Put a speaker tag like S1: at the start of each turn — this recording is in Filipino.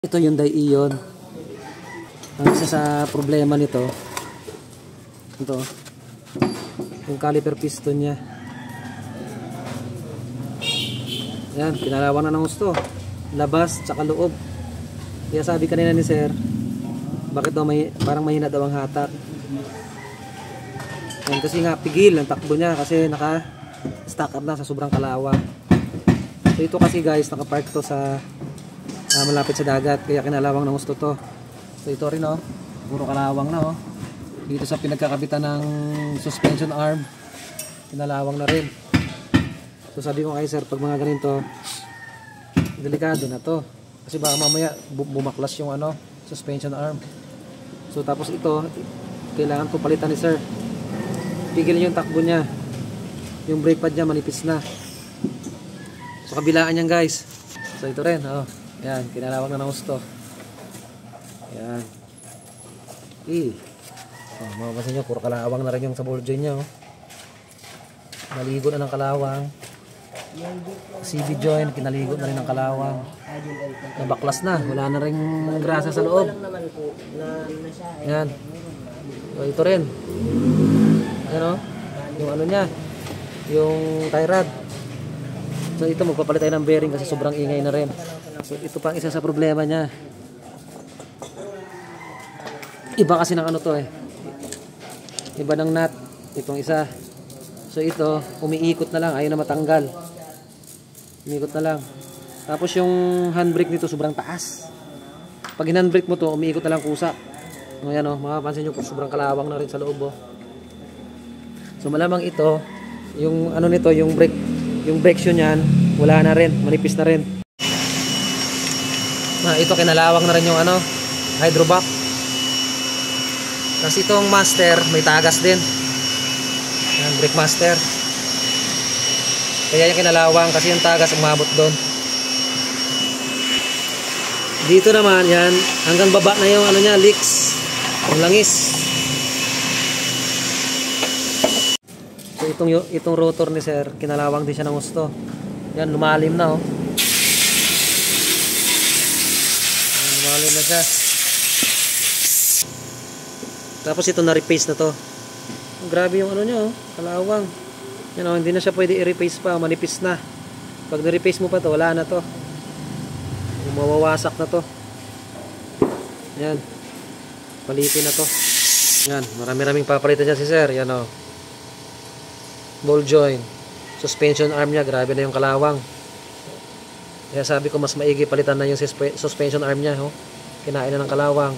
S1: Ito yung Di-ion. Ang isa sa problema nito, ito, yung caliper piston niya. Yan, pinalawang na ng gusto. Labas, tsaka loob. Kaya sabi kanina ni sir, bakit daw parang mahina daw ang hatak. Yan, kasi nga pigil ang takbo niya kasi naka-stack up na sa sobrang kalawang. So ito kasi guys, nakapark to sa malapit sa dagat, kaya kinalawang ng gusto to. So ito rin puro kalawang na dito sa pinagkakabitan ng suspension arm, kinalawang na rin. So sabi ko kay sir, pag mga ganito, delikado na to. Kasi baka mamaya bumaklas yung suspension arm. So tapos ito, kailangan ko palitan ni sir. Pigil yung takbo niya. Yung brake pad niya manipis na. So kabilaan yan guys. So ito rin, yan, kinalawang na ng gusto. Yan. Mapapansin nyo, puro kalawang na rin yung sa ball joint nya. Naligo na ng kalawang. CV joint, kinaligo na rin ng kalawang. Nabaklas na, wala na rin grasa sa loob. Yan. So ito rin. Yan yung nya, yung tie rod. So ito, magpapalit tayo ng bearing kasi sobrang ingay na rin. So ito pang isa sa problema niya. Iba kasi ng Iba ng nut. Itong isa. So ito, umiikot na lang, ayaw na matanggal. Umiikot na lang. Tapos yung handbrake nito sobrang taas. Pag in-handbrake mo to, umiikot na lang kusa. Ayan makapansin nyo, sobrang kalawang na rin sa loob. So malamang ito, yung nito, yung brake shoe niyan, wala na rin, manipis na rin. Ito kinalawang na rin yung hydrovac. Kasi itong master may tagas din. Yan, brake master. Kaya yung kinalawang kasi yung tagas umabot doon. Dito naman yan, hanggang baba na yung leaks, yung langis. So itong rotor ni sir, kinalawang din siya ng gusto. Yan, lumalim na lumalim na siya. Tapos ito na-repace na to. Grabe yung niya kalawang. Yan hindi na siya pwede i-repace pa, manipis na. Pag na-repace mo pa to, wala na to. Mawawasak na to. Yan. Palitin na to. Yan, marami-raming papalitan siya si sir. Yan ball joint. Suspension arm niya, grabe na yung kalawang. Kaya sabi ko mas maigi palitan na yung suspension arm niya. Kinain na ng kalawang.